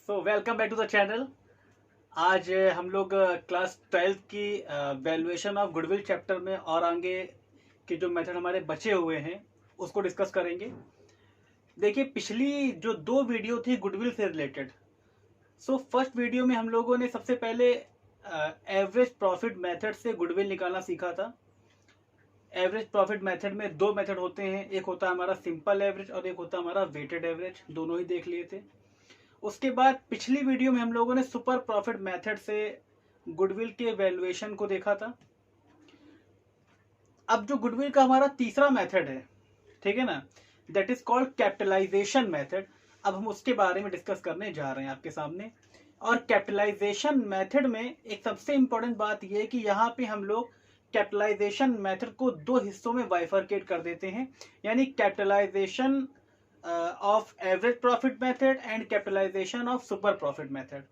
Welcome back to the channel. आज हम लोग क्लास 12th की वैल्यूएशन ऑफ गुडविल चैप्टर में और आगे के जो मेथड हमारे बचे हुए हैं उसको डिस्कस करेंगे। देखिए, पिछली जो दो वीडियो थी गुडविल से रिलेटेड, फर्स्ट वीडियो में हम लोगों ने सबसे पहले एवरेज प्रॉफिट मेथड से गुडविल निकालना सीखा था। एवरेज प्रॉफिट मेथड में दो मेथड होते हैं, एक होता है हमारा सिंपल एवरेज और एक होता है हमारा वेटेड एवरेज। दोनों ही देख लिए थे। उसके बाद पिछली वीडियो में हम लोगों ने सुपर प्रॉफिट मेथड से गुडविल के वैल्यूएशन को देखा था। अब जो गुडविल का हमारा तीसरा मेथड है, ठीक है ना, that is called capitalisation method. अब हम उसके बारे में डिस्कस करने जा रहे हैं आपके सामने। और कैपिटलाइजेशन मेथड में एक सबसे इंपॉर्टेंट बात यह है कि यहाँ पे हम लोग कैपिटलाइजेशन मेथड को दो हिस्सों में बाइफरकेट कर देते हैं, यानी capitalisation of average profit method and capitalisation of super profit method.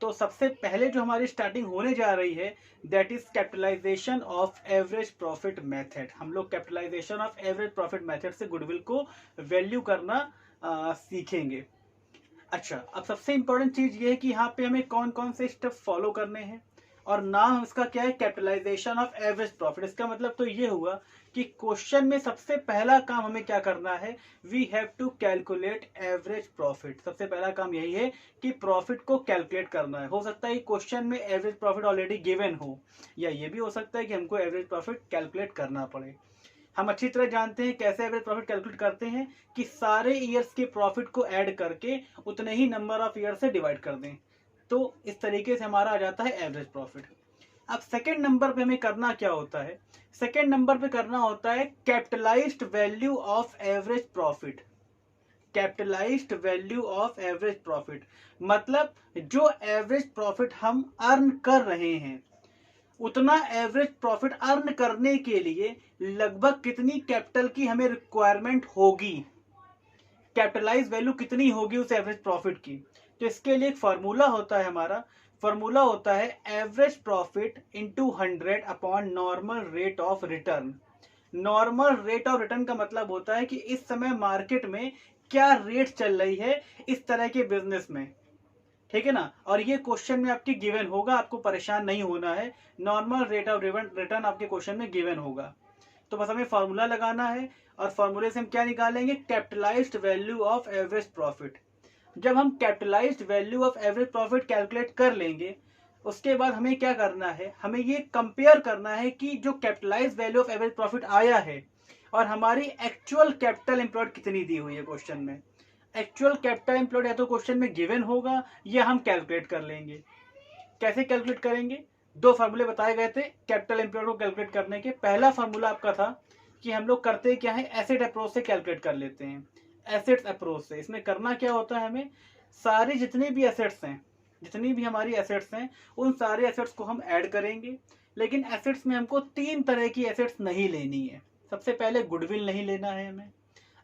तो सबसे पहले जो हमारी स्टार्टिंग होने जा रही है that is capitalisation of average profit method. हम लोग capitalisation of average profit method से गुडविल को वैल्यू करना सीखेंगे। अच्छा, अब सबसे इंपॉर्टेंट चीज ये है कि यहाँ पे हमें कौन कौन से स्टेप फॉलो करने हैं, और नाम इसका क्या है, कैपिटलाइजेशन ऑफ एवरेज प्रॉफिट। इसका मतलब तो ये हुआ कि क्वेश्चन में सबसे पहला काम हमें क्या करना है, we have to calculate average profit. सबसे पहला काम यही है कि प्रॉफिट को कैलकुलेट करना है। हो सकता है क्वेश्चन में एवरेज प्रॉफिट ऑलरेडी गिवन हो, या ये भी हो सकता है कि हमको एवरेज प्रॉफिट कैलकुलेट करना पड़े। हम अच्छी तरह जानते हैं कैसे एवरेज प्रॉफिट कैलकुलेट करते हैं कि सारे ईयर्स के प्रॉफिट को ऐड करके उतने ही नंबर ऑफ ईयर से डिवाइड कर दें, तो इस तरीके से हमारा आ जाता है एवरेज प्रॉफिट। अब सेकेंड नंबर पे हमें करना क्या होता है, सेकेंड नंबर पे करना होता है capitalised value of average profit. Capitalised value of average profit मतलब जो एवरेज प्रॉफिट हम अर्न कर रहे हैं, उतना एवरेज प्रॉफिट अर्न करने के लिए लगभग कितनी कैपिटल की हमें रिक्वायरमेंट होगी, कैपिटलाइज वैल्यू कितनी होगी उस एवरेज प्रॉफिट की। तो इसके लिए एक फॉर्मूला होता है, हमारा फॉर्मूला होता है average profit into 100 upon normal rate of return. Normal rate of return का मतलब होता है कि इस समय मार्केट में क्या रेट चल रही है इस तरह के बिजनेस में, ठीक है ना। और ये क्वेश्चन में आपके गिवन होगा, आपको परेशान नहीं होना है। नॉर्मल रेट ऑफ रिटर्न आपके क्वेश्चन में गिवन होगा। तो बस हमें फॉर्मूला लगाना है, और फॉर्मूले से हम क्या निकालेंगे, capitalised value of average profit. जब हम capitalised value of average profit calculate कर लेंगे, उसके बाद हमें क्या करना है, हमें ये कंपेयर करना है कि जो capitalised value of average profit आया है और हमारी एक्चुअल कैपिटल एम्प्लॉयड कितनी दी हुई है क्वेश्चन में। एक्चुअल कैपिटल एम्प्लॉयड या तो क्वेश्चन में गिवन होगा या हम कैलकुलेट कर लेंगे। कैसे कैलकुलेट करेंगे, दो फार्मूले बताए गए थे कैपिटल एम्प्लॉयड को कैलकुलेट करने के। पहला फार्मूला आपका था कि हम लोग करते क्या है, एसेट अप्रोच से कैलकुलेट कर लेते हैं। एसेट्स अप्रोच से इसमें करना क्या होता है, हमें सारी जितनी भी एसेट्स हैं, जितनी भी हमारी एसेट्स हैं, उन सारे एसेट्स को हम ऐड करेंगे। लेकिन एसेट्स में हमको तीन तरह की एसेट्स नहीं लेनी है। सबसे पहले गुडविल नहीं लेना है हमें,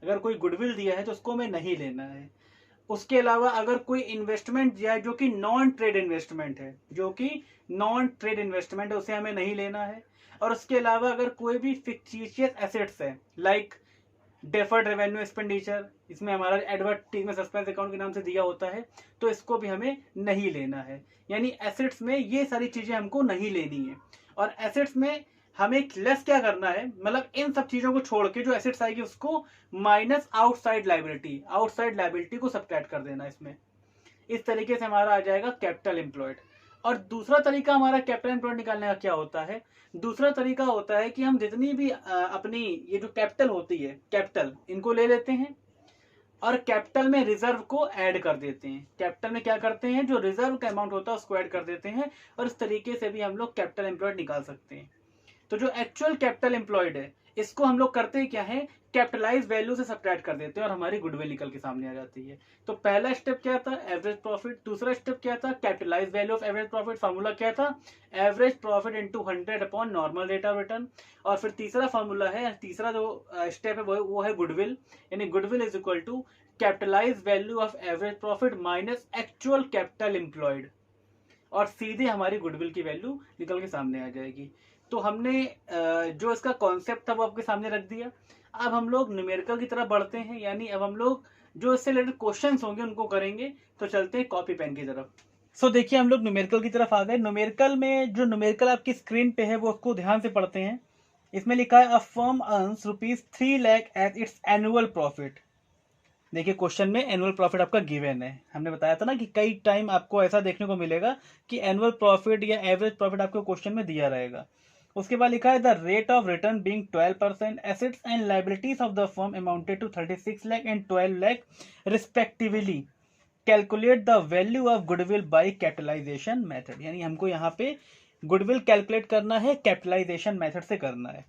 अगर कोई गुडविल दिया है तो उसको हमें नहीं लेना है। उसके अलावा अगर कोई इन्वेस्टमेंट दिया है जो कि नॉन ट्रेड इन्वेस्टमेंट है, जो कि नॉन ट्रेड इन्वेस्टमेंट है, उसे हमें नहीं लेना है। और उसके अलावा अगर कोई भी फिक्टिशियस एसेट्स है लाइक डेफर्ड रेवेन्यू एक्सपेंडिचर, इसमें हमारा एडवर्टाइजमेंट सस्पेंस अकाउंट के नाम से दिया होता है, तो इसको भी हमें नहीं लेना है। यानी एसेट्स में ये सारी चीजें हमको नहीं लेनी है। और एसेट्स में हमें लेस क्या करना है, मतलब इन सब चीजों को छोड़ के जो एसेट्स आएगी उसको minus outside liability, outside liability को सब्ट्रैक्ट कर देना इसमें। इस तरीके से हमारा आ जाएगा कैपिटल एम्प्लॉयड। और दूसरा तरीका हमारा कैपिटल एम्प्लॉयड निकालने का क्या होता है, दूसरा तरीका होता है कि हम जितनी भी अपनी ये जो कैपिटल होती है, कैपिटल इनको ले लेते हैं और कैपिटल में रिजर्व को ऐड कर देते हैं। कैपिटल में क्या करते हैं, जो रिजर्व का अमाउंट होता है उसको ऐड कर देते हैं, और इस तरीके से भी हम लोग कैपिटल एम्प्लॉयड निकाल सकते हैं। तो जो एक्चुअल कैपिटल एम्प्लॉयड है इसको हम लोग करते क्या है, कैपिटलाइज वैल्यू से सब्ट्रैक्ट कर देते हैं और हमारी गुडविल निकल के सामने आ जाती है। तो पहला स्टेप क्या था, एवरेज प्रॉफिट। दूसरा स्टेप क्या था, capitalise value of average profit. Formula क्या था, average profit into 100 upon normal rate of return. और फिर तीसरा फार्मूला है, तीसरा जो स्टेप है वो है गुडविल, यानी goodwill is equal to capitalise value of average profit minus actual capital employed, और सीधे हमारी गुडविल की वैल्यू निकल के सामने आ जाएगी। तो हमने जो इसका कॉन्सेप्ट था वो आपके सामने रख दिया। अब हम लोग न्यूमेरिकल की तरफ बढ़ते हैं, यानी अब हम लोग जो इससे रिलेटेड क्वेश्चंस होंगे उनको करेंगे। तो चलते हैं कॉपी पेन की तरफ। सो देखिए हम लोग न्यूमेरिकल की तरफ आ गए। न्यूमेरिकल में जो न्यूमेरिकल आपकी स्क्रीन पे है वो उसको ध्यान से पढ़ते हैं। इसमें लिखा है a firm earns ₹3 lakh as its annual profit. देखिए क्वेश्चन में एनुअल प्रॉफिट आपका गिवन है। हमने बताया था ना कि कई टाइम आपको ऐसा देखने को मिलेगा कि एनुअल प्रॉफिट या एवरेज प्रॉफिट आपको क्वेश्चन में दिया रहेगा। उसके बाद लिखा है the rate of return being 12%, assets and liabilities of the firm amounted to 36 lakh and 12 lakh respectively. Calculate the value of goodwill by capitalisation method. यानी हमको यहाँ पे गुडविल कैलकुलेट करना है, कैपिटलाइजेशन मेथड से करना है।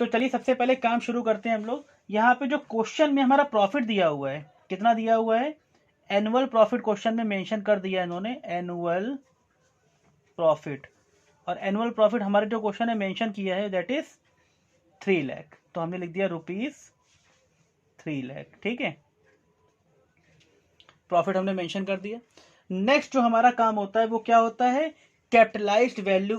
तो चलिए सबसे पहले काम शुरू करते हैं हम लोग। यहाँ पे जो क्वेश्चन में हमारा प्रॉफिट दिया हुआ है, कितना दिया हुआ है? एनुअल प्रॉफिट क्वेश्चन में मेंशन कर दिया इन्होंने, एनुअल प्रॉफिट। और एनुअल प्रॉफिट हमारे जो क्वेश्चन है मेंशन किया है दैट इज 3 लाख। तो हमने लिख दिया ₹3 लाख। ठीक है, प्रॉफिट हमने मेंशन कर दिया। नेक्स्ट जो हमारा काम होता है वो क्या होता है? Capitalised value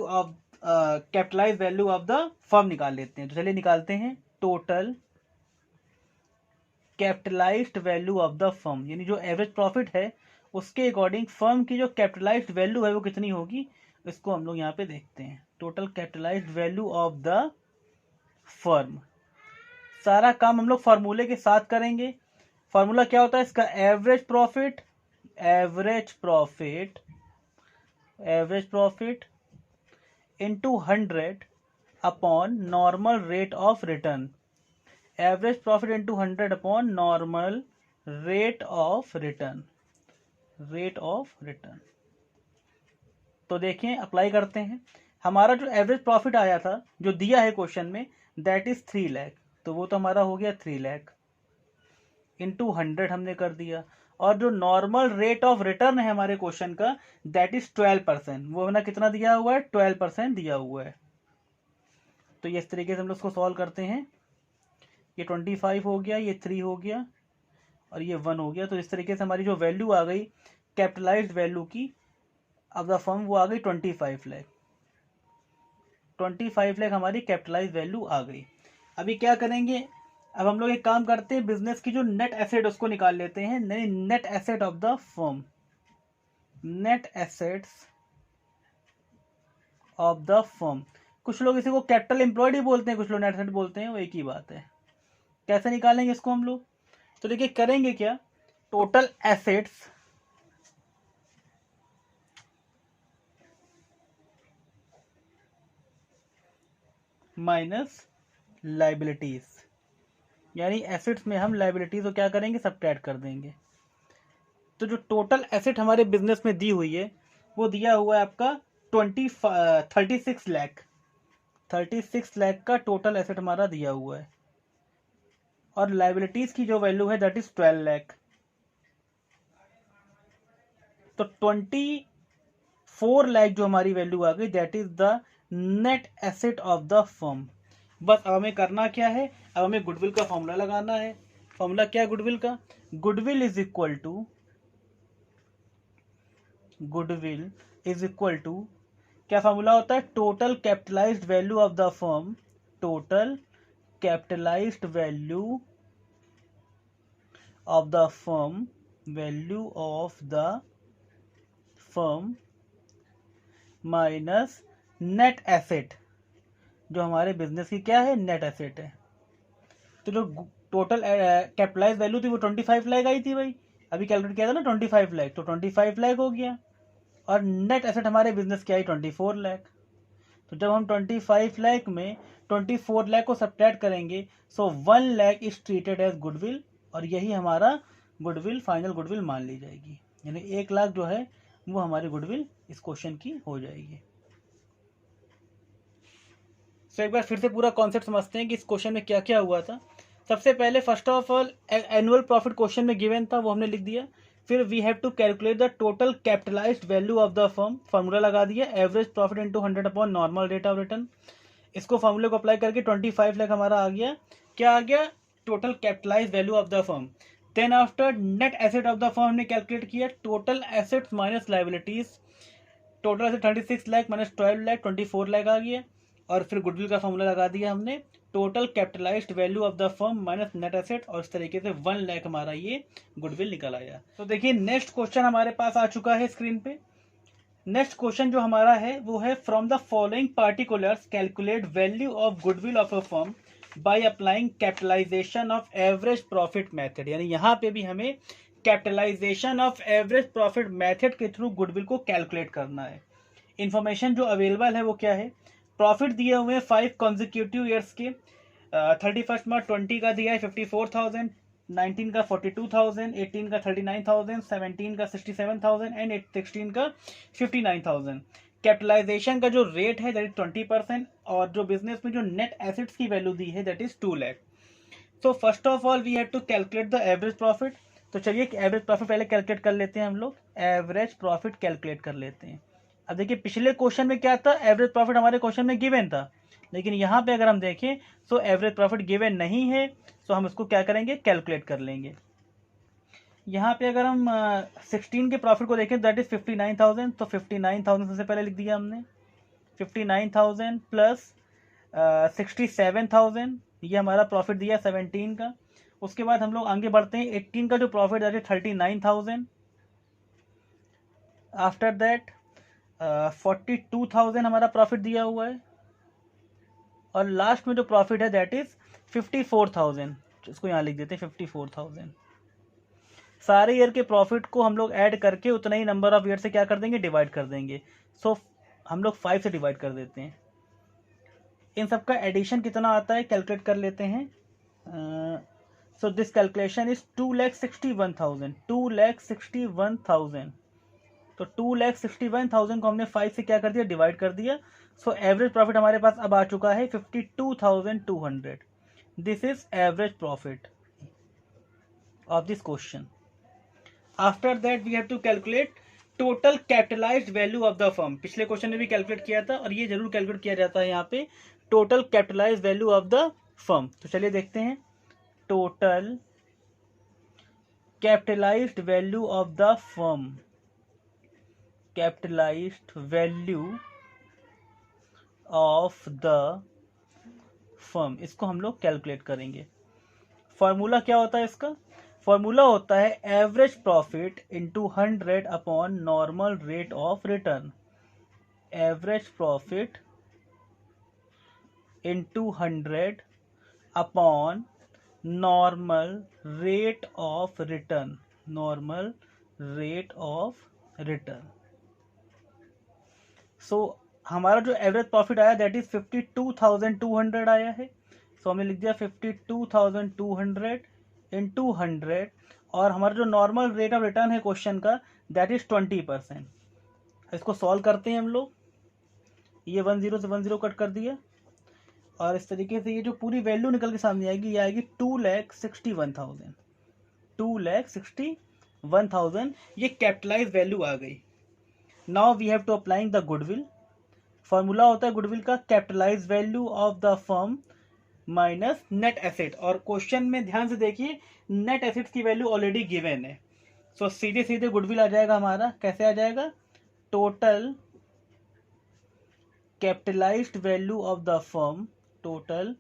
of the firm निकाल लेते हैं। तो चलिए निकालते हैं। Total capitalised value of the firm, यानी जो एवरेज प्रॉफिट है उसके अकॉर्डिंग फर्म की जो कैपिटलाइज्ड वैल्यू है वो कितनी होगी, इसको हम लोग यहाँ पे देखते हैं। Total capitalised value of the firm. सारा काम हम लोग फार्मूले के साथ करेंगे। फार्मूला क्या होता है इसका? Average profit into 100 upon normal rate of return. Average profit into 100 upon normal rate of return. तो देखें, अप्लाई करते हैं। हमारा जो एवरेज प्रॉफिट आया था जो दिया है क्वेश्चन में दैट इज 3 लाख। तो वो तो हमारा हो गया 3 लाख इंटू 100 हमने कर दिया। और जो नॉर्मल रेट ऑफ रिटर्न है हमारे क्वेश्चन का दैट इज 12%। वो ना कितना दिया हुआ है? 12% दिया हुआ है। तो ये इस तरीके से हम लोग उसको सॉल्व करते हैं। ये 25 हो गया, ये 3 हो गया और ये 1 हो गया। तो इस तरीके से हमारी जो वैल्यू आ गई कैपिटलाइज्ड वैल्यू की ऑफ द फर्म वो आ गई 25 लाख। 25 लाख हमारी कैपिटलाइज्ड वैल्यू आ गई। अभी क्या करेंगे? अब हम लोग एक काम करते हैं, बिजनेस की जो नेट एसेट उसको निकाल लेते हैं। Net asset of the firm, net assets of the firm. कुछ लोग इसी को कैपिटल एम्प्लॉयड ही बोलते हैं, कुछ लोग नेट एसेट बोलते हैं, वो एक ही बात है। कैसे निकालेंगे इसको हम लोग? तो देखिए करेंगे क्या, टोटल एसेट्स माइनस लाइबिलिटीज। यानी एसेट्स में हम लाइबिलिटीज को क्या करेंगे? सब्ट्रैक्ट कर देंगे। तो जो टोटल एसेट हमारे बिजनेस में दी हुई है वो दिया हुआ है आपका 36 लाख। 36 लाख का टोटल एसेट हमारा दिया हुआ है। और लाइबिलिटीज की जो वैल्यू है दैट इज 12 लाख। तो 24 लाख जो हमारी वैल्यू आ गई that is the net asset of the firm. बस अब हमें करना क्या है? अब हमें गुडविल का फॉर्मूला लगाना है। फॉर्मूला क्या है गुडविल का? गुडविल इज इक्वल टू क्या फॉर्मूला होता है? Total capitalised value of the firm. Total capitalised value of the firm, value of the firm minus net asset, जो हमारे बिजनेस की क्या है? नेट एसेट है। तो जो टोटल कैपिटलाइज वैल्यू थी वो 25 लाख आई थी भाई, अभी कैलकुलेट किया था ना 25 लाख, तो 25 लाख हो गया। और नेट एसेट हमारे बिजनेस की आई 24 लाख। तो जब हम 25 लाख में 24 लाख को सब्ट्रैक्ट करेंगे so 1 lakh is treated as goodwill, और यही हमारा गुडविल, फाइनल गुडविल मान ली जाएगी। यानी 1 लाख जो है वो हमारी गुडविल इस क्वेश्चन की हो जाएगी। तो एक बार फिर से पूरा कॉन्सेप्ट समझते हैं कि इस क्वेश्चन में क्या क्या हुआ था। सबसे पहले first of all annual profit question में गिवन था, वो हमने लिख दिया। फिर we have to calculate the total capitalised value of the firm. Formula लगा दिया, average profit into 100 upon normal rate of return. इसको फार्मूले को अप्लाई करके 25 लाख हमारा आ गया। क्या आ गया? Total capitalised value of the firm. Then after net asset of the firm हमने कैलकुलेट किया, total assets minus liabilities. Total asset 36 lakh minus 12 lakh 24 lakh आ गया। और फिर गुडविल का फॉर्मूला लगा दिया हमने, total capitalised value of the firm minus net asset, और इस तरीके से 1 लाख हमारा ये गुडविल निकल आया। तो देखिए नेक्स्ट क्वेश्चन हमारे पास आ चुका है स्क्रीन पे। नेक्स्ट क्वेश्चन जो हमारा है वो है, from the following particulars calculate value of goodwill of a firm by applying capitalisation of average profit method. यानी यहाँ पे भी हमें capitalisation of average profit method के थ्रू गुडविल को कैलकुलेट करना है। इंफॉर्मेशन जो अवेलेबल है वो क्या है, प्रॉफिट दिए हुए 5 कॉन्जिक्यूटिव ईयर्स के, 31 मार्च 20 का दिया है 54,000, 19 का 42,000, 18 का 39,000, 17 का 67,000 एंड 16 का 59,000। कैपिटलाइजेशन का जो रेट है दैट इज 20%, और जो बिजनेस में जो नेट एसेट्स की वैल्यू दी है that is 2 lakh. So first of all we have to calculate the average profit. तो चलिए एवरेज प्रॉफिट पहले कैलकुलेट कर लेते हैं हम लोग, एवरेज प्रॉफिट कैलकुलेट कर लेते हैं। अब देखिए पिछले क्वेश्चन में क्या था, एवरेज प्रॉफिट हमारे क्वेश्चन में गिवन था, लेकिन यहाँ पे अगर हम देखें तो एवरेज प्रॉफिट गिवन नहीं है, तो हम इसको क्या करेंगे, कैलकुलेट कर लेंगे। यहाँ पे अगर हम 16 के प्रॉफिट को देखें दैट इज 59,000, तो 59,000 सबसे पहले लिख दिया हमने, 59,000 प्लस 67,000, ये हमारा प्रॉफिट दिया 17 का। उसके बाद हम लोग आगे बढ़ते हैं, 18 का जो profit that is 39,000, after that 42,000 हमारा प्रॉफिट दिया हुआ है, और लास्ट में जो प्रॉफिट है दैट इज 54,000, इसको यहाँ लिख देते हैं 54,000। सारे ईयर के प्रॉफिट को हम लोग ऐड करके उतना ही नंबर ऑफ ईयर से क्या कर देंगे, डिवाइड कर देंगे। सो हम लोग 5 से डिवाइड कर देते हैं। इन सब का एडिशन कितना आता है कैलकुलेट कर लेते हैं। So this calculation is 2,61,000, 2,61,000। तो 2,61,000 को हमने 5 से क्या कर दिया, डिवाइड कर दिया। सो एवरेज प्रॉफिट हमारे पास अब आ चुका है 52,200। This is average profit of this question. After that we have to calculate total capitalised value of the firm. पिछले क्वेश्चन में भी कैलकुलेट किया था, और ये जरूर कैलकुलेट किया जाता है यहाँ पे, total capitalised value of the firm. तो चलिए देखते हैं, total capitalised value of the firm, capitalised value of the firm, इसको हम लोग कैलकुलेट करेंगे। फॉर्मूला क्या होता है इसका, फॉर्मूला होता है average profit into 100 upon normal rate of return. Average profit into 100 upon normal rate of return, normal rate of return. So हमारा जो एवरेज प्रॉफिट आया दैट इज 52,200 आया है। सो हमने लिख दिया 52,200 इंटू 100, और हमारा जो नॉर्मल रेट ऑफ रिटर्न है क्वेश्चन का दैट इज 20%। इसको सॉल्व करते हैं हम लोग, ये 10 से 10 कट कर दिया, और इस तरीके से ये जो पूरी वैल्यू निकल के सामने आएगी, ये आएगी 2,61,000, 2,61,000, ये कैपिटलाइज वैल्यू आ गई। Now we have to applying the goodwill. Formula होता है गुडविल का, capitalise value of the firm minus net asset, और क्वेश्चन में ध्यान से देखिए नेट एसेट्स की वैल्यू ऑलरेडी गिवन है। सो सीधे सीधे गुडविल आ जाएगा हमारा, कैसे आ जाएगा, total capitalised value of the firm, total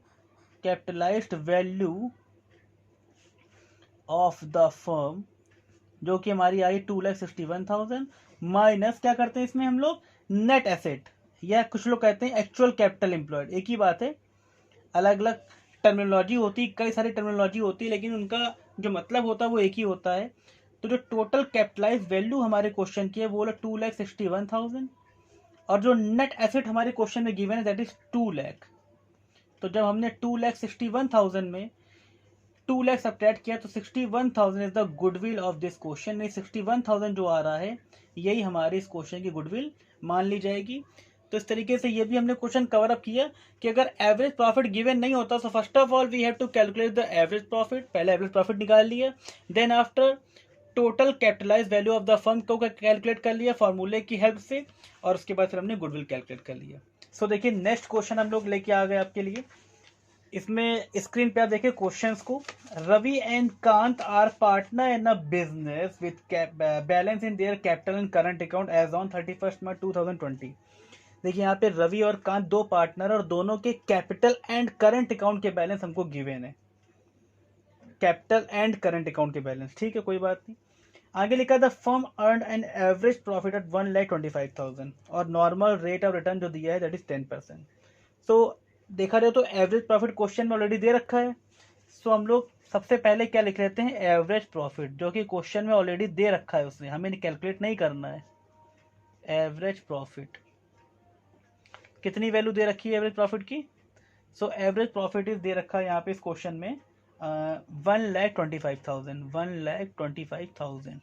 capitalised value of the firm, जो कि हमारी आई 2,61,000, माइनस क्या करते हैं इसमें हम लोग, नेट एसेट, या कुछ लोग कहते हैं एक्चुअल कैपिटल एम्प्लॉयड, एक ही बात है, अलग अलग टर्मिनोलॉजी होती, कई सारी टर्मिनोलॉजी होती है, लेकिन उनका जो मतलब होता है वो एक ही होता है। तो जो टोटल कैपिटलाइज वैल्यू हमारे क्वेश्चन की है वो 2,61,000, और जो नेट एसेट हमारे क्वेश्चन में गिवन है दैट इज 2 लाख। तो जब हमने 2,61,000 में 2 लाख सब्ट्रैक्ट किया तो 61,000 is the goodwill of this question. नहीं, 61,000 जो आ रहा है यही हमारे इस क्वेश्चन की गुडविल मान ली जाएगी। तो इस तरीके से ये भी हमने क्वेश्चन कवर अप किया कि अगर एवरेज प्रॉफिट गिवन नहीं होता तो first of all we have to calculate the average profit, पहले एवरेज प्रॉफिट निकाल लिया, then after total capitalise value of the firm को कैलकुलेट कर लिया फॉर्मूले की हेल्प से, और उसके बाद फिर हमने गुडविल कैलकुलेट कर लिया। सो देखिए नेक्स्ट क्वेश्चन हम लोग लेके आ गए आपके लिए। इसमें स्क्रीन पे आप देखिए क्वेश्चंस को, Ravi and Kant are partner in a business with balance in their capital and current account as on 31 March 2020। देखिए यहाँ पे रवि और कांत दो पार्टनर और दोनों के कैपिटल एंड करंट अकाउंट के बैलेंस हमको गिवन है, कैपिटल एंड करंट अकाउंट के बैलेंस, ठीक है कोई बात नहीं। आगे लिखा the firm earn an average profit at 1,25,000 और नॉर्मल रेट ऑफ रिटर्न जो दिया है दैट इज 10%। सो देखा जाए तो एवरेज प्रॉफिट क्वेश्चन में ऑलरेडी दे रखा है। सो हम लोग सबसे पहले क्या लिख लेते हैं, एवरेज प्रॉफिट, जो कि क्वेश्चन में ऑलरेडी दे रखा है, उसने हमें कैलकुलेट नहीं करना है। एवरेज प्रॉफिट कितनी वैल्यू दे रखी है एवरेज प्रॉफिट की? So average profit is they रखा है यहाँ पे इस क्वेश्चन में 1,25,000, 1,25,000।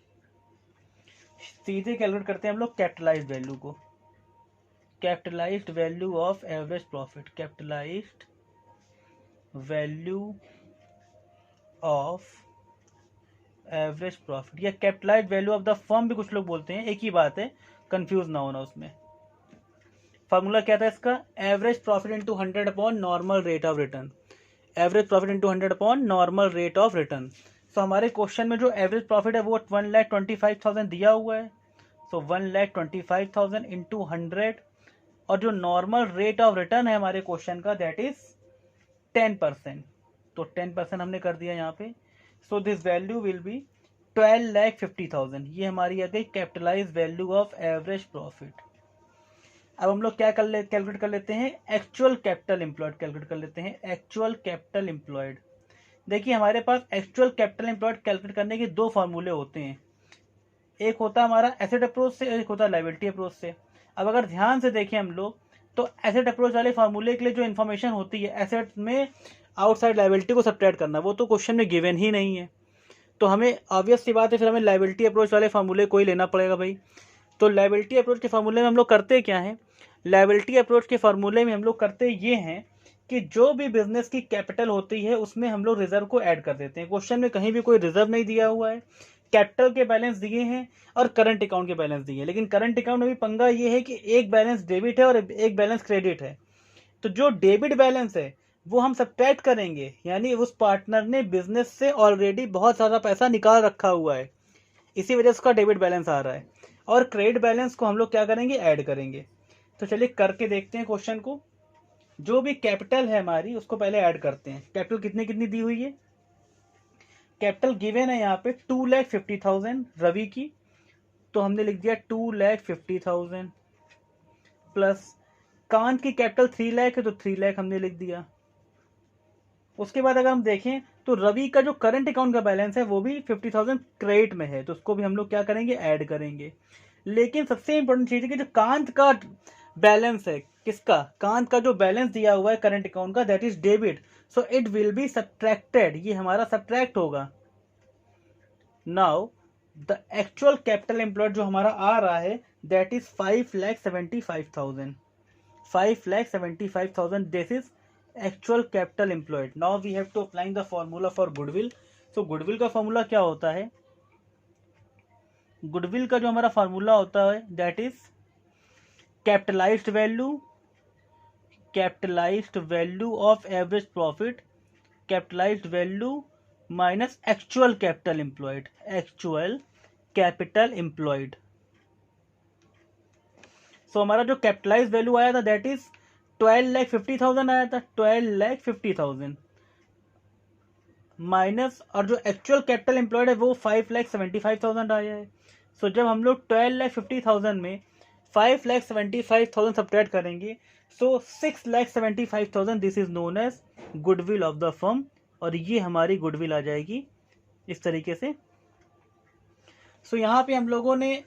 सीधे कैलकुलेट करते हैं हम लोग कैपिटलाइज्ड वैल्यू को, capitalised value of average profit, capitalised value of average profit या capitalised value of the firm भी कुछ लोग बोलते हैं, एक ही बात है, कंफ्यूज ना होना उसमें। फार्मूला क्या था इसका, average profit into 100 upon normal rate of return, average profit into 100 upon normal rate of return. So हमारे क्वेश्चन में जो एवरेज प्रॉफिट है वो 1,25,000 दिया हुआ है। सो 1,25,000 इंटू 100 और जो नॉर्मल रेट ऑफ रिटर्न है हमारे क्वेश्चन का दैट इज 10%, तो 10% हमने कर दिया यहाँ पे। So this value will be 12,50,000, ये हमारी आ गई capitalize value of average profit. अब हम लोग क्या कैलकुलेट कर लेते हैं, एक्चुअल कैपिटल एम्प्लॉयड कैलकुलेट कर लेते हैं, एक्चुअल कैपिटल एम्प्लॉयड। देखिए हमारे पास एक्चुअल कैपिटल एम्प्लॉयड कैलकुलेट करने के दो फॉर्मूले होते हैं, एक होता है हमारा एसेट अप्रोच से, एक होता है लायबिलिटी अप्रोच से। अब अगर ध्यान से देखें हम लोग तो एसेट अप्रोच वाले फार्मूले के लिए जो इन्फॉर्मेशन होती है एसेट में आउटसाइड लायबिलिटी को सब्ट्रैक्ट करना, वो तो क्वेश्चन में गिवन ही नहीं है, तो हमें ऑब्वियस सी बात है फिर हमें लायबिलिटी अप्रोच वाले फार्मूले को ही लेना पड़ेगा भाई। तो लायबिलिटी अप्रोच के फार्मूले में हम लोग करते क्या हैं, लायबिलिटी अप्रोच के फार्मूले में हम लोग करते ये हैं कि जो भी बिजनेस की कैपिटल होती है उसमें हम लोग रिजर्व को ऐड कर देते हैं। क्वेश्चन में कहीं भी कोई रिजर्व नहीं दिया हुआ है, कैपिटल के बैलेंस दिए हैं और करंट अकाउंट के बैलेंस दिए हैं, लेकिन करंट अकाउंट में भी पंगा ये है कि एक बैलेंस डेबिट है और एक बैलेंस क्रेडिट है। तो जो डेबिट बैलेंस है वो हम सब्ट्रैक्ट करेंगे, यानी उस पार्टनर ने बिजनेस से ऑलरेडी बहुत सारा पैसा निकाल रखा हुआ है, इसी वजह से उसका डेबिट बैलेंस आ रहा है, और क्रेडिट बैलेंस को हम लोग क्या करेंगे, ऐड करेंगे। तो चलिए करके देखते हैं क्वेश्चन को। जो भी कैपिटल है हमारी उसको पहले ऐड करते हैं। कैपिटल कितनी कितनी दी हुई है, कैपिटल गिवन है यहाँ पे 2,50,000 रवि की, तो हमने लिख दिया 2,50,000 प्लस कांत की कैपिटल 3 लाख है तो 3 लाख हमने लिख दिया। उसके बाद अगर हम देखें तो रवि का जो करंट अकाउंट का बैलेंस है वो भी 50,000 क्रेडिट में है, तो उसको भी हम लोग क्या करेंगे, ऐड करेंगे। लेकिन सबसे इंपॉर्टेंट चीज है कि जो कांत का बैलेंस है, किसका, कांत का जो बैलेंस दिया हुआ है करंट अकाउंट का that is debit, so it will be subtracted, ये हमारा सब्ट्रैक्ट होगा। Now the actual capital employed जो हमारा आ रहा है that is 5,75,000, 5,75,000, this is actual capital employed. Now we have to applying the formula for goodwill. So goodwill का formula क्या होता है, गुडविल का जो हमारा फार्मूला होता है that is capitalised value of average profit, capitalised value minus actual capital employed, actual capital employed. So हमारा जो कैपिटलाइज्ड वैल्यू आया था दैट इज 12,50,000 आया था, 12,50,000 माइनस, और जो एक्चुअल कैपिटल एम्प्लॉयड है वो 5,75,000 आया है। सो जब हम लोग 12,50,000 में 5,75,000 सब्ट्रैक्ट करेंगे so 6,75,000, this is known as goodwill of the firm, और ये हमारी गुडविल आ जाएगी इस तरीके से। सो यहाँ पे हम लोगों ने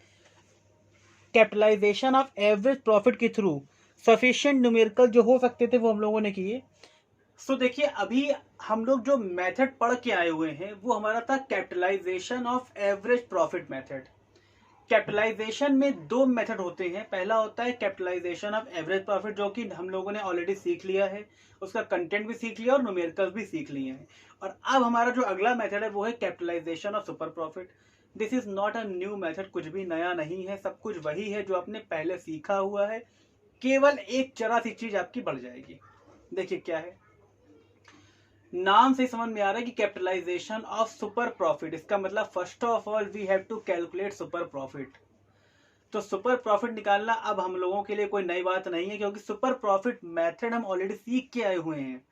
कैपिटलाइजेशन ऑफ एवरेज प्रॉफिट के थ्रू सफिशिएंट न्यूमेरिकल जो हो सकते थे वो हम लोगों ने किए। सो देखिए अभी हम लोग जो मेथड पढ़ के आए हुए हैं वो हमारा था capitalization of average profit method. Capitalization में दो मेथड होते हैं, पहला होता है कैपिटलाइजेशन ऑफ एवरेज प्रॉफिट जो कि हम लोगों ने ऑलरेडी सीख लिया है, उसका कंटेंट भी सीख लिया और न्यूमेरिकल भी सीख लिए हैं। और अब हमारा जो अगला मेथड है वो है capitalization of super profit. This is not a new method, कुछ भी नया नहीं है, सब कुछ वही है जो आपने पहले सीखा हुआ है, केवल एक जरा सी चीज आपकी बढ़ जाएगी। देखिए क्या है, नाम से समझ में आ रहा है कि कैपिटलाइजेशन ऑफ सुपर प्रॉफिट, इसका मतलब first of all we have to calculate super profit. तो सुपर प्रॉफिट निकालना अब हम लोगों के लिए कोई नई बात नहीं है, क्योंकि सुपर प्रॉफिट मेथड हम ऑलरेडी सीख के आए हुए हैं।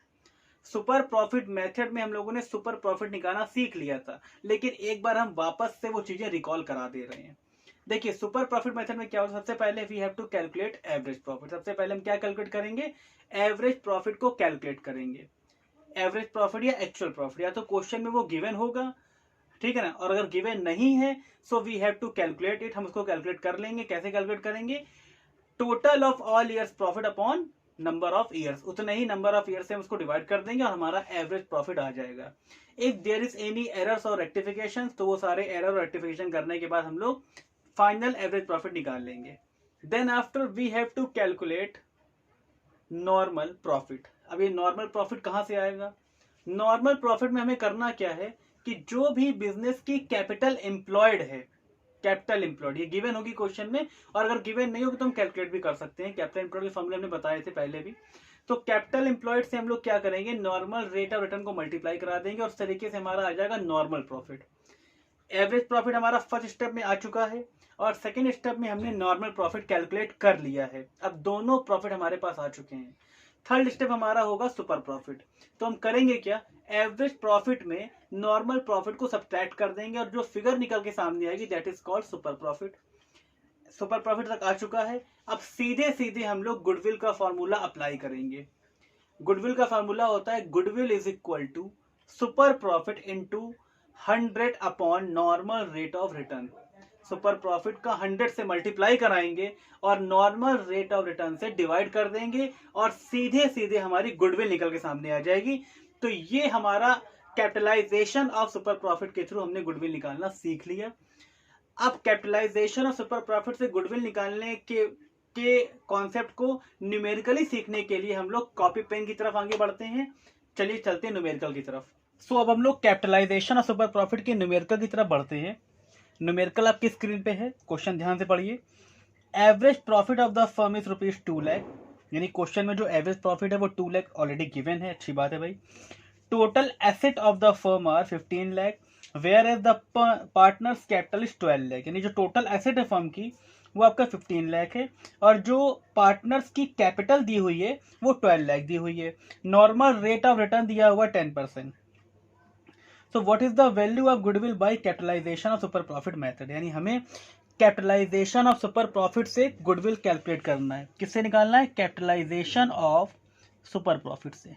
सुपर प्रॉफिट मेथड में हम लोगों ने सुपर प्रॉफिट निकालना सीख लिया था, लेकिन एक बार हम वापस से वो चीजें रिकॉल करा दे रहे हैं। देखिए सुपर प्रॉफिट मेथड में क्या होता है, सबसे पहले we have to calculate average profit. सबसे पहले हम क्या कैलकुलेट करेंगे, एवरेज प्रॉफिट को कैलकुलेट करेंगे। एवरेज प्रॉफिट या एक्चुअल प्रॉफिट, या तो क्वेश्चन में वो गिवन होगा, ठीक है ना, और अगर गिवन नहीं है so we have to calculate it. हम उसको कैलकुलेट कर लेंगे। कैसे कैलकुलेट करेंगे, total of all years profit upon number of years, उतने ही नंबर ऑफ ईयर्स से हम उसको डिवाइड कर देंगे और हमारा एवरेज प्रॉफिट आ जाएगा। If there is any errors और रेक्टिफिकेशन, तो वो सारे एरर और रेक्टिफिकेशन करने के बाद हम लोग फाइनल एवरेज प्रॉफिट निकाल लेंगे। Then after we have to calculate normal profit. अब ये नॉर्मल प्रॉफिट कहां से आएगा, नॉर्मल प्रॉफिट में हमें करना क्या है कि जो भी बिजनेस की कैपिटल एम्प्लॉयड है, कैपिटल एम्प्लॉयड ये गिवन होगी क्वेश्चन में, और अगर गिवन नहीं होगी तो हम कैलकुलेट भी कर सकते हैं। कैपिटल एम्प्लॉयड के फॉर्मूले हमने बताए थे पहले भी। तो कैपिटल एम्प्लॉयड से हम लोग क्या करेंगे, नॉर्मल रेट ऑफ रिटर्न को मल्टीप्लाई करा देंगे और इस तरीके से हमारा आ जाएगा नॉर्मल प्रॉफिट। एवरेज प्रॉफिट हमारा फर्स्ट स्टेप में आ चुका है और सेकेंड स्टेप में हमने नॉर्मल प्रॉफिट कैलकुलेट कर लिया है। अब दोनों प्रॉफिट हमारे पास आ चुके हैं। थर्ड स्टेप हमारा होगा सुपर प्रॉफिट। तो हम करेंगे क्या, एवरेज प्रॉफिट में नॉर्मल प्रॉफिट को सब्ट्रैक्ट कर देंगे और जो फिगर निकल के सामने आएगी that is called super profit. Super profit तक आ चुका है। अब सीधे सीधे हम लोग गुडविल का फॉर्मूला अप्लाई करेंगे। गुडविल का फॉर्मूला होता है goodwill is equal to super profit into 100 upon normal rate of return. Super profit का 100 से मल्टीप्लाई कराएंगे और नॉर्मल रेट ऑफ रिटर्न से डिवाइड कर देंगे और सीधे सीधे हमारी गुडविल निकल के सामने आ जाएगी। तो ये हमारा कैपिटलाइजेशन ऑफ सुपर प्रॉफिट के थ्रू हमने गुडविल निकालना सीख लिया। अब कैपिटलाइजेशन ऑफ सुपर प्रॉफिट से गुडविल निकालने के कॉन्सेप्ट को न्यूमेरिकली सीखने के लिए हम लोग कॉपी पेन की तरफ आगे बढ़ते हैं। चलिए चलते हैं न्यूमेरिकल की तरफ। सो अब हम लोग कैपिटलाइजेशन ऑफ सुपर प्रॉफिट के न्यूमेरिकल की तरफ बढ़ते हैं। न्यूमेरिकल आपकी स्क्रीन पे है, क्वेश्चन ध्यान से पढ़िए। Average profit of the firm is ₹2 lakh, यानी क्वेश्चन में जो एवरेज प्रॉफिट है वो 2 लाख ऑलरेडी गिवन है, अच्छी बात है भाई। Total asset of the firm are 15 lakh, where as the partners capital is 12 lakh, यानी जो टोटल एसेट है फर्म की वो आपका 15 लाख है और जो पार्टनर्स की कैपिटल दी हुई है वो 12 लाख दी हुई है। नॉर्मल रेट ऑफ रिटर्न दिया हुआ 10%। So what is the value of goodwill by capitalization of super profit method, यानी हमें कैपिटलाइजेशन ऑफ सुपर प्रॉफिट से गुडविल कैलकुलेट करना है। किससे निकालना है, कैपिटलाइजेशन ऑफ सुपर प्रॉफिट से।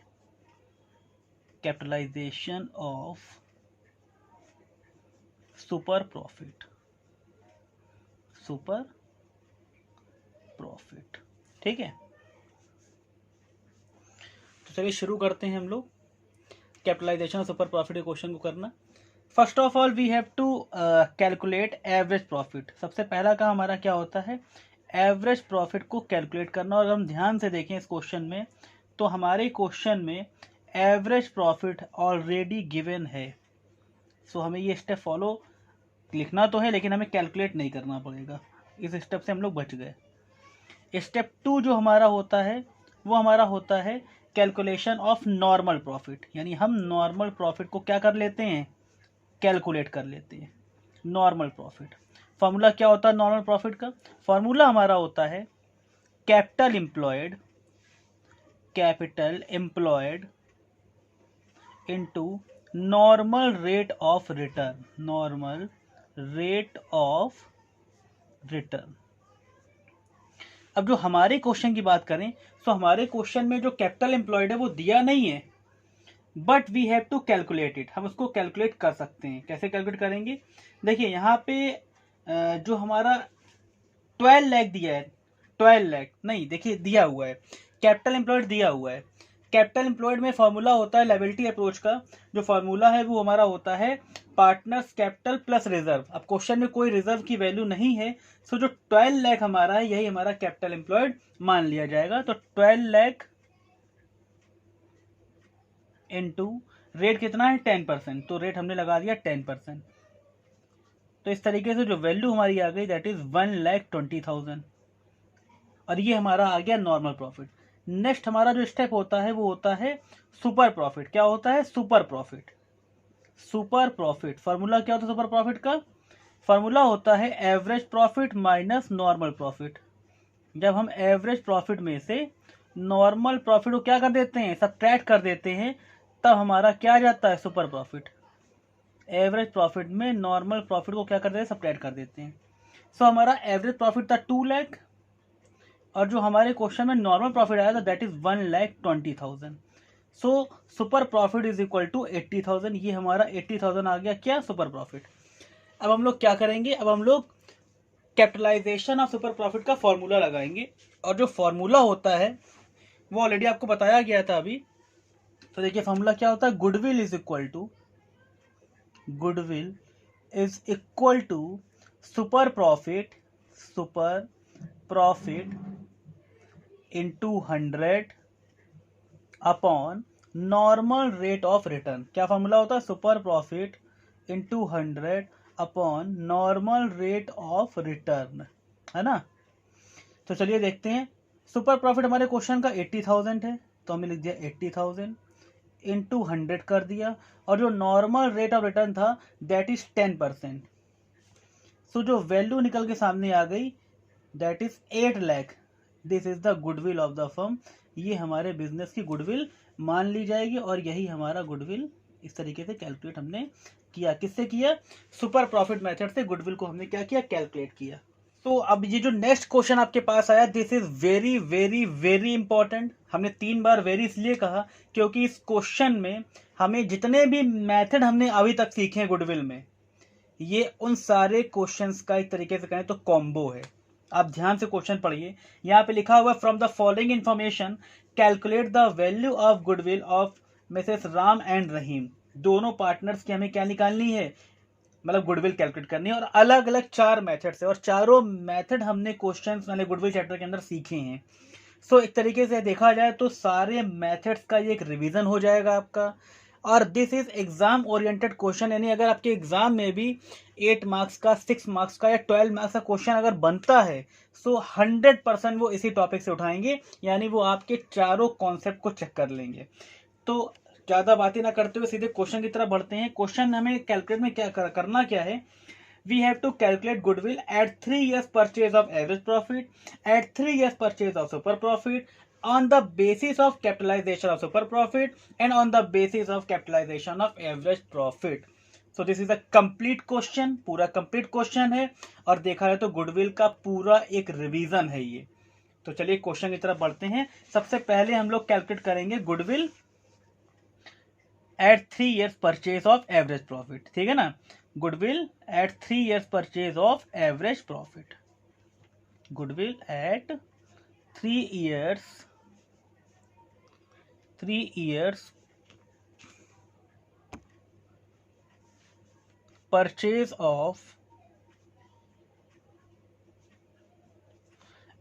Capitalization of super profit, super profit, ठीक है। तो चलिए शुरू करते हैं हम लोग कैपिटलाइजेशन ऑफ सुपर प्रॉफिट के क्वेश्चन को करना। First of all we have to calculate average profit. सबसे पहला काम हमारा क्या होता है, एवरेज प्रॉफिट को कैलकुलेट करना। और हम ध्यान से देखें इस क्वेश्चन में तो हमारे क्वेश्चन में एवरेज प्रॉफिट ऑलरेडी गिवन है। सो हमें ये स्टेप फॉलो लिखना तो है लेकिन हमें कैलकुलेट नहीं करना पड़ेगा। इस स्टेप से हम लोग बच गए। स्टेप 2 जो हमारा होता है वो हमारा होता है कैलकुलेशन ऑफ नॉर्मल प्रॉफिट, यानी हम नॉर्मल प्रॉफिट को क्या कर लेते हैं, कैलकुलेट कर लेते हैं। नॉर्मल प्रॉफिट फॉर्मूला क्या होता है, नॉर्मल प्रॉफिट का फॉर्मूला हमारा होता है capital employed into normal rate of return, normal rate of return. अब जो हमारे क्वेश्चन की बात करें तो हमारे क्वेश्चन में जो कैपिटल एम्प्लॉयड है वो दिया नहीं है, but we have to calculate it. हम उसको कैलकुलेट कर सकते हैं। कैसे कैलकुलेट करेंगे, देखिए यहाँ पे जो हमारा 12 लाख दिया है, 12 लाख नहीं, देखिए दिया हुआ है कैपिटल एम्प्लॉयड दिया हुआ है। कैपिटल एम्प्लॉयड में फॉर्मूला होता है लायबिलिटी अप्रोच का, जो फॉर्मूला है वो हमारा होता है पार्टनर्स कैपिटल प्लस रिजर्व। अब क्वेश्चन में कोई रिजर्व की वैल्यू नहीं है, सो जो 12 लाख हमारा है यही हमारा कैपिटल एम्प्लॉयड मान लिया जाएगा। तो 12 लाख इनटू रेट कितना है 10%, तो रेट हमने लगा दिया 10%। तो इस तरीके से जो वैल्यू हमारी आ गई दैट इज 1,20,000 और ये हमारा आ गया नॉर्मल प्रॉफिट। नेक्स्ट हमारा जो स्टेप होता है वो होता है सुपर प्रॉफिट। क्या होता है, super profit. Super profit formula क्या होता है सुपर प्रॉफिट का, फार्मूला होता है average profit minus normal profit. जब हम एवरेज प्रॉफिट में से नॉर्मल प्रॉफिट को क्या कर देते हैं, सब्ट्रैक्ट कर देते हैं, तब हमारा क्या आ जाता है, सुपर प्रॉफिट। एवरेज प्रॉफिट में नॉर्मल प्रॉफिट को क्या कर देते हैं, सब्ट्रैक्ट कर देते हैं। सो हमारा एवरेज प्रॉफिट था 2 लाख और जो हमारे क्वेश्चन में नॉर्मल प्रॉफिट आया था that is 1,20,000। So super profit is equal to 80,000। ये हमारा 80,000 आ गया क्या, सुपर प्रॉफिट। अब हम लोग क्या करेंगे, अब हम लोग कैपिटलाइजेशन ऑफ सुपर प्रॉफिट का फॉर्मूला लगाएंगे और जो फॉर्मूला होता है वो ऑलरेडी आपको बताया गया था अभी। तो देखिए फॉर्मूला क्या होता है, goodwill is equal to super profit into 100 upon normal rate of return. क्या फॉर्मूला होता है, super profit into 100 upon normal rate of return, है ना। तो चलिए देखते हैं। सुपर प्रॉफिट हमारे क्वेश्चन का 80,000 है, तो हमने लिख दिया 80,000 इंटू 100 कर दिया, और जो नॉर्मल रेट ऑफ रिटर्न था दैट इज 10%। सो जो वैल्यू निकल के सामने आ गई that is 8 lakh. This is the goodwill of the firm. ये हमारे बिजनेस की गुडविल मान ली जाएगी और यही हमारा गुडविल इस तरीके से कैलकुलेट हमने किया। किससे किया, सुपर प्रॉफिट मेथड से गुडविल को हमने क्या किया, कैलकुलेट किया। तो अब ये जो नेक्स्ट क्वेश्चन आपके पास आया this is very very very important. हमने 3 बार वेरी इसलिए कहा क्योंकि इस क्वेश्चन में हमें जितने भी मेथड हमने अभी तक सीखे हैं गुडविल में, ये उन सारे क्वेश्चंस का एक तरीके से कहें तो कॉम्बो है। आप ध्यान से क्वेश्चन पढ़िए, यहाँ पे लिखा हुआ from the following information calculate the value of goodwill of Mrs Ram and Rahim. दोनों पार्टनर्स की हमें क्या निकालनी है, मतलब गुडविल कैलकुलेट करनी है, और अलग अलग 4 मेथड से, और चारों मेथड हमने क्वेश्चन मैंने गुडविल चैप्टर के अंदर सीखे हैं। सो एक तरीके से देखा जाए तो सारे मेथड्स का ये एक रिवीजन हो जाएगा आपका। और this is exam oriented question, यानी अगर आपके एग्जाम में भी 8 मार्क्स का, 6 मार्क्स का या 12 मार्क्स का क्वेश्चन अगर बनता है सो 100% वो इसी टॉपिक से उठाएंगे, यानी वो आपके चारों कॉन्सेप्ट को चेक कर लेंगे। तो ज़्यादा बातें ना करते हुए सीधे क्वेश्चन की तरफ बढ़ते हैं। क्वेश्चन हमें कैलकुलेट में क्या करना क्या है, we have to calculate goodwill at 3 years purchase of average profit, at 3 years purchase of super profit, on the basis of capitalization of super profit and on the basis of capitalization of average profit. So this is a complete question, पूरा complete question है, और देखा जाए तो goodwill का पूरा एक revision है ये। तो चलिए क्वेश्चन की तरफ बढ़ते हैं। सबसे पहले हम लोग कैलकुलेट करेंगे goodwill at 3 years purchase of average profit, ठीक है ना। Goodwill at 3 years purchase of average profit, goodwill at 3 years purchase of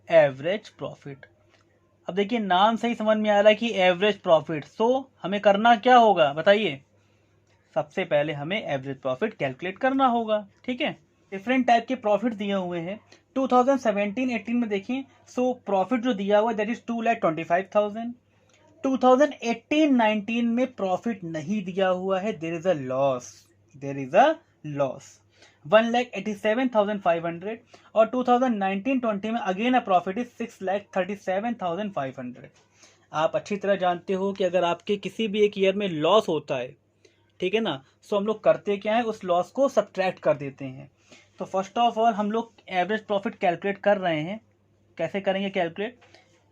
average profit. अब देखिए नाम से ही समझ में आ रहा है कि एवरेज प्रॉफिट, सो हमें करना क्या होगा बताइए, सबसे पहले हमें एवरेज प्रॉफिट कैलकुलेट करना होगा, ठीक है। डिफरेंट टाइप के प्रॉफिट दिए हुए हैं 2017-18 में देखिए। सो प्रॉफिट जो दिया हुआ दैट इज 2,25,000। 2018-19 में प्रॉफिट नहीं दिया हुआ है, देयर इज अ लॉस 1,87,500। और 2019-20 में अगेन अ प्रॉफिट इज 6,37,500। आप अच्छी तरह जानते हो कि अगर आपके किसी भी एक ईयर में लॉस होता है, ठीक है ना, सो हम लोग करते क्या है, उस लॉस को सब्ट्रैक्ट कर देते हैं। तो फर्स्ट ऑफ ऑल हम लोग एवरेज प्रॉफिट कैलकुलेट कर रहे हैं। कैसे करेंगे कैलकुलेट,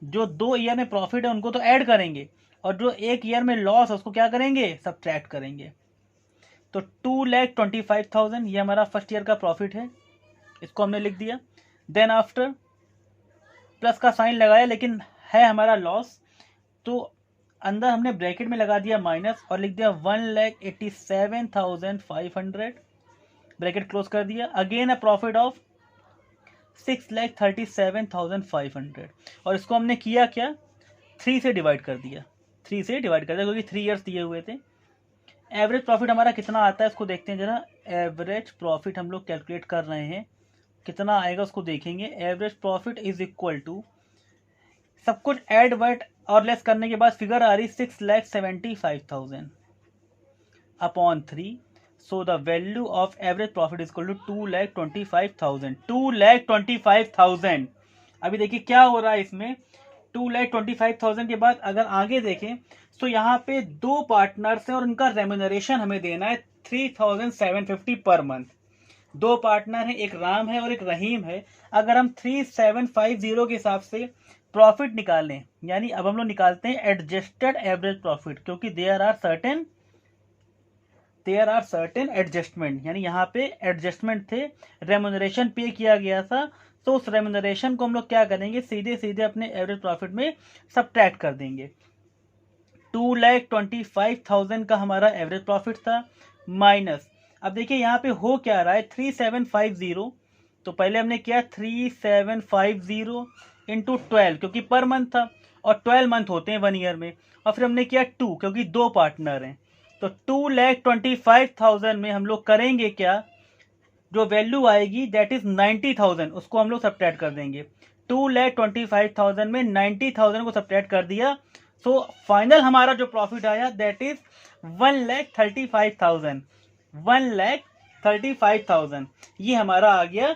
जो 2 ईयर में प्रॉफिट है उनको तो ऐड करेंगे, और जो 1 ईयर में लॉस है उसको क्या करेंगे, सब्ट्रैक्ट करेंगे। तो 2,25,000 ये हमारा फर्स्ट ईयर का प्रॉफिट है, इसको हमने लिख दिया। देन आफ्टर प्लस का साइन लगाया लेकिन है हमारा लॉस, तो अंदर हमने ब्रैकेट में लगा दिया माइनस और लिख दिया 1,87,500, ब्रैकेट क्लोज कर दिया। अगेन अ प्रॉफिट ऑफ 6,37,500, और इसको हमने किया क्या, 3 से डिवाइड कर दिया, क्योंकि 3 ईयर्स दिए हुए थे। एवरेज प्रॉफिट हमारा कितना आता है उसको देखते हैं जरा। एवरेज प्रॉफिट हम लोग कैलकुलेट कर रहे हैं, कितना आएगा उसको देखेंगे। Average profit is equal to, सब कुछ ऐड वर्ड और लेस करने के बाद फिगर आ रही 6,75,000 upon 3। So the value of average profit is equal to 2,25,000। 2,25,000। अभी देखिए क्या हो रहा है इसमें, 2,25,000 के बाद अगर आगे देखें तो यहाँ पे दो पार्टनर्स हैं और उनका रेम्यूनरेशन हमें देना है 3,750 पर मंथ। दो पार्टनर हैं, एक राम है और एक रहीम है। अगर हम 3,750 के हिसाब से प्रॉफिट निकालें, यानी अब हम लोग निकालते हैं एडजस्टेड एवरेज प्रॉफिट, क्योंकि देयर आर सर्टेन एडजस्टमेंट, यानी यहाँ पे एडजस्टमेंट थे, रेम्यूनरेशन पे किया गया था, तो उस रेम्यूनरेशन को हम लोग क्या करेंगे, सीधे सीधे अपने एवरेज प्रॉफिट में सब्ट्रैक्ट कर देंगे। 2,25,000 का हमारा एवरेज प्रॉफिट था, माइनस, अब देखिए यहाँ पे हो क्या रहा है, 3,750, तो पहले हमने किया 3,750 इंटू 12, क्योंकि पर मंथ था और 12 मंथ होते हैं 1 ईयर में, और फिर हमने किया 2, क्योंकि दो पार्टनर हैं। तो 2,25,000 में हम लोग करेंगे क्या, जो वैल्यू आएगी दैट इज 90,000, उसको हम लोग सब्ट्रैक्ट कर देंगे। 2,25,000 में 90,000 को सब्ट्रैक्ट कर दिया, सो फाइनल हमारा जो प्रॉफिट आया दैट इज 1,35,000। 1,35,000 ये हमारा आ गया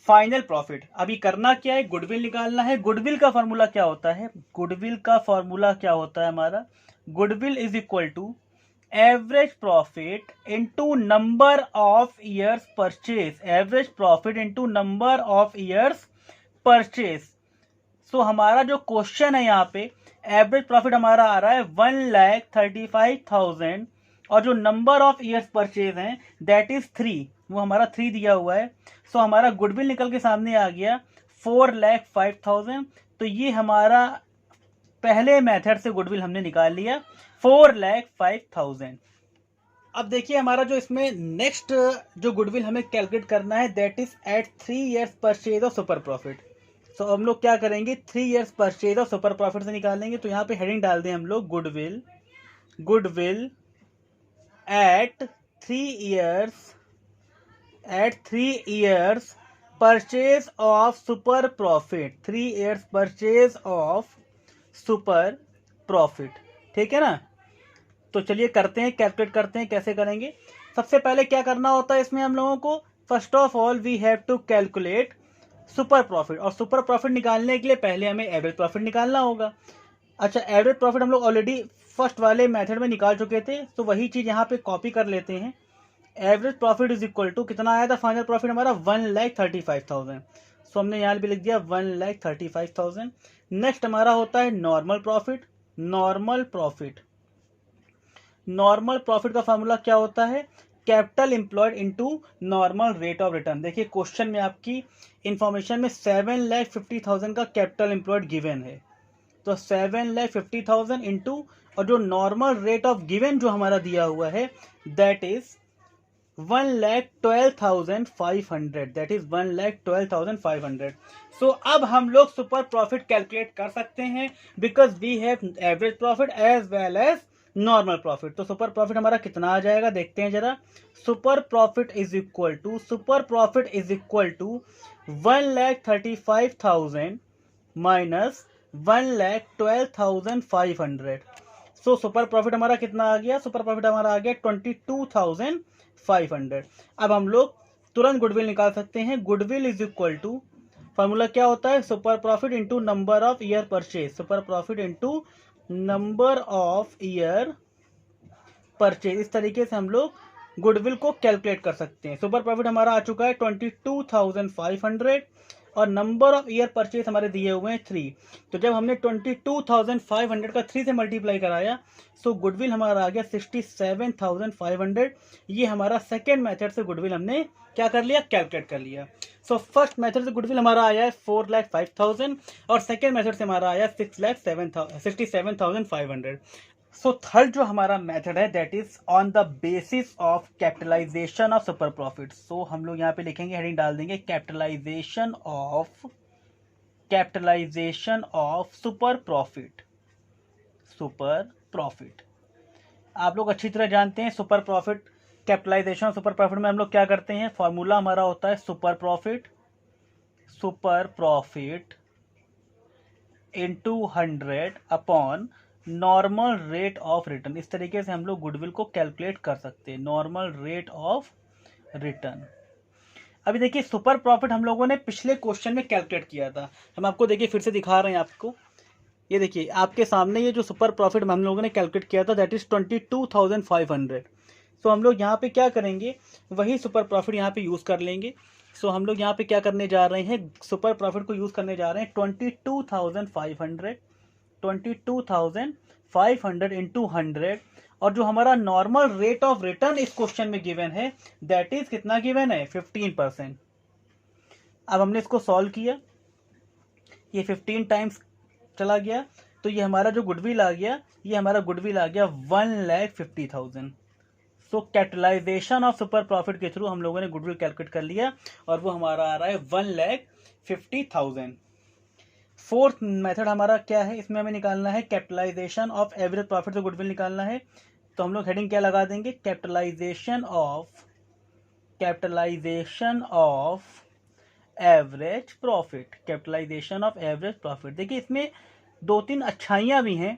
फाइनल प्रॉफिट। अभी करना क्या है, गुडविल निकालना है। गुडविल का फॉर्मूला क्या होता है, गुडविल का फॉर्मूला क्या होता है हमारा, goodwill is equal to average profit into number of years purchase, average profit into number of years purchase. So हमारा जो क्वेश्चन है यहाँ पे, एवरेज प्रॉफिट हमारा आ रहा है 1,35,000 और जो नंबर ऑफ ईयर्स परचेज हैं दैट इज 3, वो हमारा 3 दिया हुआ है। सो हमारा गुडविल निकल के सामने आ गया 4,05,000। तो ये हमारा पहले मेथड से गुडविल हमने निकाल लिया 4,05,000। अब देखिए हमारा जो इसमें नेक्स्ट जो गुडविल हमें कैलकुलेट करना है that is at 3 years purchase of super profit. तो हम लोग क्या करेंगे, 3 years purchase of super profit से निकालेंगे। तो यहाँ पे हेडिंग डाल दें हम लोग goodwill at 3 years purchase of super profit, 3 years purchase of super profit, ठीक है ना। तो चलिए करते हैं, कैलकुलेट करते हैं, कैसे करेंगे। सबसे पहले क्या करना होता है इसमें हम लोगों को, first of all we have to calculate super profit, और सुपर प्रॉफिट निकालने के लिए पहले हमें एवरेज प्रॉफिट निकालना होगा। अच्छा, एवरेज प्रॉफिट हम लोग ऑलरेडी फर्स्ट वाले मेथड में निकाल चुके थे, तो वही चीज यहाँ पे कॉपी कर लेते हैं। Average profit is equal to कितना आया था फाइनल प्रॉफिट हमारा 1,35,000। सो हमने यहाँ पे लिख दिया 1,35,000। नेक्स्ट हमारा होता है नॉर्मल प्रॉफिट। नॉर्मल प्रॉफिट का फॉर्मूला क्या होता है, capital employed into normal rate of return. देखिए क्वेश्चन में आपकी इंफॉर्मेशन में 7,50,000 का कैपिटल एम्प्लॉयड गिवन है, तो 7,50,000 इंटू और जो नॉर्मल रेट ऑफ गिवन जो हमारा दिया हुआ है that is 1,12,500, that is 1,12,500। So अब हम लोग सुपर प्रॉफिट कैलकुलेट कर सकते हैं because we have average profit as well as normal profit. तो सुपर प्रॉफिट हमारा कितना आ जाएगा देखते हैं जरा। Super profit is equal to 1,35,000 minus 1,12,500। So super profit हमारा कितना आ गया, सुपर प्रॉफिट हमारा आ गया 22,500। अब हम लोग तुरंत गुडविल निकाल सकते हैं। Goodwill is equal to formula क्या होता है, super profit into number of year purchase, super profit into number of year purchase. इस तरीके से हम लोग गुडविल को कैलकुलेट कर सकते हैं। सुपर प्रॉफिट हमारा आ चुका है 22,500 और नंबर ऑफ ईयर परचेज हमारे दिए हुए हैं 3। तो जब हमने 22,500 का 3 से मल्टीप्लाई कराया सो गुडविल हमारा आ गया 67,500। ये हमारा सेकेंड मेथड से गुडविल हमने क्या कर लिया, कैलकुलेट कर लिया। सो फर्स्ट मेथड से गुडविल हमारा आया है 4,05,000 और सेकेंड मेथड से हमारा आया 67,500। सो थर्ड जो हमारा मेथड है that is on the basis of capitalisation of super profit. So हम लोग यहाँ पे लिखेंगे, हेडिंग डाल देंगे कैपिटलाइजेशन ऑफ सुपर प्रॉफिट। आप लोग अच्छी तरह जानते हैं super profit, capitalization of super profit में हम लोग क्या करते हैं, फॉर्मूला हमारा होता है super profit into 100 upon normal rate of return. इस तरीके से हम लोग गुडविल को कैलकुलेट कर सकते हैं, नॉर्मल रेट ऑफ रिटर्न। अभी देखिए सुपर प्रॉफिट हम लोगों ने पिछले क्वेश्चन में कैलकुलेट किया था, हम आपको देखिए फिर से दिखा रहे हैं आपको। ये देखिए आपके सामने ये जो सुपर प्रॉफिट हम लोगों ने कैलकुलेट किया था दैट इज 22,500। सो हम लोग यहाँ पे क्या करेंगे, वही सुपर प्रॉफिट यहाँ पे यूज़ कर लेंगे। सो हम लोग यहाँ पे क्या करने जा रहे हैं, सुपर प्रॉफिट को यूज़ करने जा रहे हैं 22,500 इंटू 100, और जो हमारा नॉर्मल रेट ऑफ रिटर्न इस क्वेश्चन में गिवन है दैट इज कितना गिवन है, 15%। अब हमने इसको सॉल्व किया, ये 15 टाइम्स चला गया, तो ये हमारा जो गुडविल आ गया, ये हमारा गुडविल आ गया 1,50,000। सो कैपिटलाइजेशन ऑफ सुपर प्रॉफिट के थ्रू हम लोगों ने गुडविल कैलकुलेट कर लिया और वो हमारा आ रहा है 1,50,000। फोर्थ मेथड हमारा क्या है, इसमें हमें निकालना है कैपिटलाइजेशन ऑफ एवरेज प्रॉफिट से गुडविल निकालना है। तो हम लोग हेडिंग क्या लगा देंगे, capitalization of average profit, capitalization of average profit. देखिए इसमें दो तीन अच्छाइयाँ भी हैं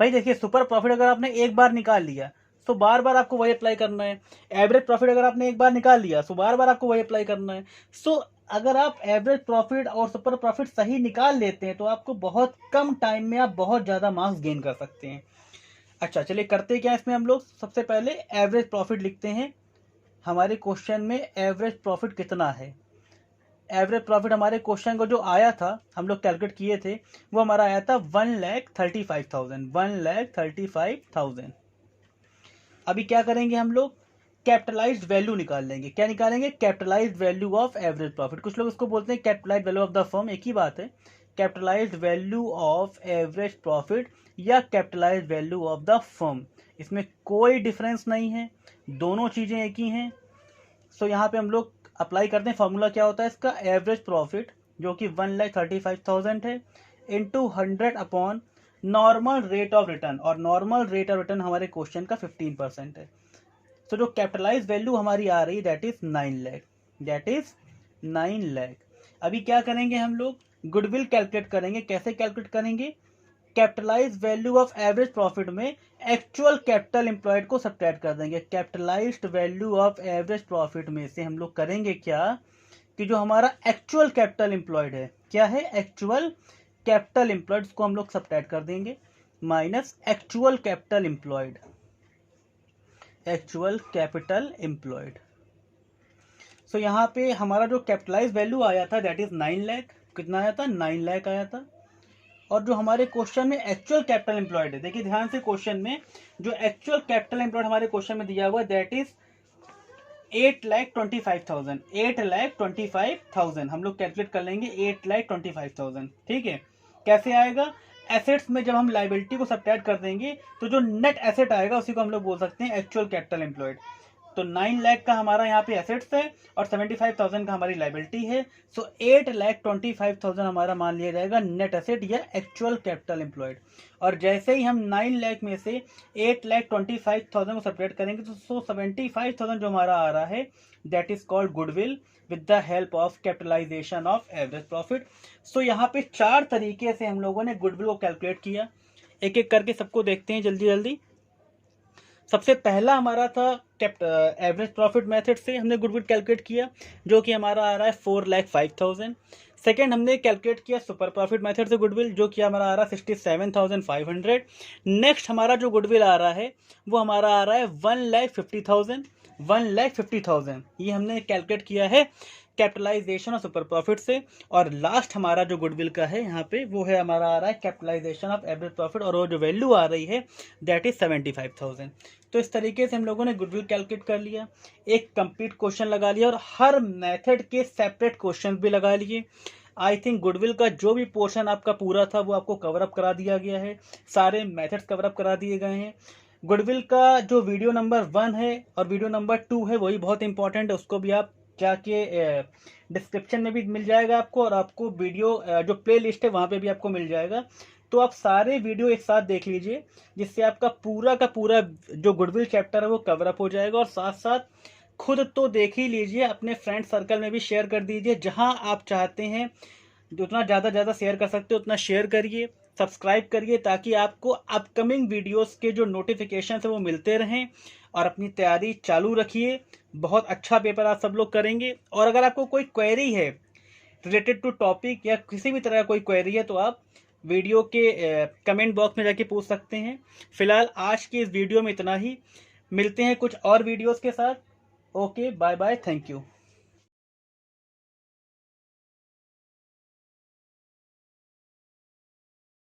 भाई। देखिए सुपर प्रॉफिट अगर आपने एक बार निकाल लिया तो बार बार आपको वही अप्लाई करना है। एवरेज प्रॉफिट अगर आपने एक बार निकाल लिया तो बार बार आपको वही अप्लाई करना है। सो अगर आप एवरेज प्रॉफिट और सुपर प्रॉफिट सही निकाल लेते हैं तो आपको बहुत कम टाइम में आप बहुत ज़्यादा मार्क्स गेन कर सकते हैं। अच्छा चलिए करते क्या इसमें, हम लोग सबसे पहले एवरेज प्रॉफिट लिखते हैं। हमारे क्वेश्चन में एवरेज प्रॉफिट कितना है, एवरेज प्रॉफिट हमारे क्वेश्चन को जो आया था हम लोग कैलकुलेट किए थे वो हमारा आया था 1,35,000। अभी क्या करेंगे हम लोग, कैपिटलाइज्ड वैल्यू निकाल लेंगे। क्या निकालेंगे, capitalised value of average profit. कुछ लोग इसको बोलते हैं capitalised value of the firm, एक ही बात है। Capitalised value of average profit या capitalised value of the firm, इसमें कोई डिफरेंस नहीं है, दोनों चीजें एक ही हैं। सो यहाँ पे हम लोग अप्लाई करते हैं, फॉर्मूला क्या होता है इसका, एवरेज प्रॉफिट जो कि 1,35,000 है into 100 upon normal rate of return, और नॉर्मल रेट ऑफ रिटर्न हमारे क्वेश्चन का 15% है। तो जो कैपिटलाइज वैल्यू हमारी आ रही है that is 9 lakh, that is 9 lakh. अभी क्या करेंगे हम लोग, गुडविल कैलकुलेट करेंगे। कैसे कैलकुलेट करेंगे, capitalize value of average profit में एक्चुअल कैपिटल एम्प्लॉयड को सब्ट्रैक्ट कर देंगे। Capitalized value of average profit में से हम लोग करेंगे क्या कि जो हमारा एक्चुअल कैपिटल एम्प्लॉयड है, क्या है, एक्चुअल कैपिटल एम्प्लॉयड को हम लोग सब्ट्रैक्ट कर देंगे minus actual capital employed, actual capital employed. So यहाँ पे हमारा जो कैपिटलाइज वैल्यू आया था दैट इज 9 लाख। कितना आया था, 9 लाख आया था। और जो हमारे क्वेश्चन में एक्चुअल कैपिटल एम्प्लॉयड है, देखिए ध्यान से क्वेश्चन में जो एक्चुअल कैपिटल एम्प्लॉयड हमारे क्वेश्चन में दिया हुआ है दैट इज 8,25,000, 8,25,000 हम लोग कैलकुलेट कर लेंगे 8,25,000। ठीक है, कैसे आएगा, एसेट्स में जब हम लाइबिलिटी को सब्ट्रैक्ट कर देंगे तो जो नेट एसेट आएगा उसी को हम लोग बोल सकते हैं एक्चुअल कैपिटल एम्प्लॉयड। तो 9 लाख का हमारा यहाँ पे एसेट्स है और 75,000 का हमारी लाइबिलिटी है। सो 8,25,000 हमारा मान लिया जाएगा नेट एसेट या एक्चुअल कैपिटल एम्प्लॉयड। और जैसे ही हम 9 लाख में से 8,25,000 को सब्ट्रैक्ट करेंगे तो 75,000 जो हमारा आ रहा है that is called goodwill with the help of capitalisation of average profit. So यहाँ पे 4 तरीके से हम लोगों ने गुडविल को कैलकुलेट किया। एक एक करके सबको देखते हैं जल्दी जल्दी। सबसे पहला हमारा था एवरेज प्रॉफिट मेथड से हमने गुडविल कैलकुलेट किया जो कि हमारा आ रहा है 4,05,000। सेकेंड हमने कैलकुलेट किया सुपर प्रॉफिट मेथड से गुडविल जो कि हमारा आ रहा है 67,500। नेक्स्ट हमारा जो गुडविल आ रहा है वो हमारा आ रहा है 1,50,000 ये हमने कैलकुलेट किया है कैपिटलाइजेशन ऑफ सुपर प्रॉफिट से। और लास्ट हमारा जो गुडविल का है यहाँ पे वो है हमारा आ रहा है कैपिटलाइजेशन ऑफ एवरेज प्रॉफिट और वो जो वैल्यू आ रही है दैट इज 75,000। तो इस तरीके से हम लोगों ने गुडविल कैलकुलेट कर लिया, एक कंप्लीट क्वेश्चन लगा लिया और हर मेथड के सेपरेट क्वेश्चन भी लगा लिए। आई थिंक गुडविल का जो भी पोर्शन आपका पूरा था वो आपको कवर अप करा दिया गया है, सारे मेथड्स कवर अप करा दिए गए हैं। गुडविल का जो वीडियो नंबर 1 है और वीडियो नंबर 2 है वही बहुत इंपॉर्टेंट है, उसको भी आप जाके डिस्क्रिप्शन में भी मिल जाएगा आपको, और आपको वीडियो जो प्ले लिस्ट है वहाँ पे भी आपको मिल जाएगा। तो आप सारे वीडियो एक साथ देख लीजिए जिससे आपका पूरा का पूरा जो गुडविल चैप्टर है वो कवर अप हो जाएगा। और साथ साथ खुद तो देख ही लीजिए, अपने फ्रेंड सर्कल में भी शेयर कर दीजिए, जहाँ आप चाहते हैं जितना ज़्यादा शेयर कर सकते हो उतना शेयर करिए। सब्सक्राइब करिए ताकि आपको अपकमिंग वीडियोस के जो नोटिफिकेशन है वो मिलते रहें, और अपनी तैयारी चालू रखिए। बहुत अच्छा पेपर आप सब लोग करेंगे। और अगर आपको कोई क्वेरी है रिलेटेड टू टॉपिक या किसी भी तरह का कोई क्वेरी है तो आप वीडियो के कमेंट बॉक्स में जाके पूछ सकते हैं। फिलहाल आज की इस वीडियो में इतना ही, मिलते हैं कुछ और वीडियोस के साथ। Okay, bye bye, thank you.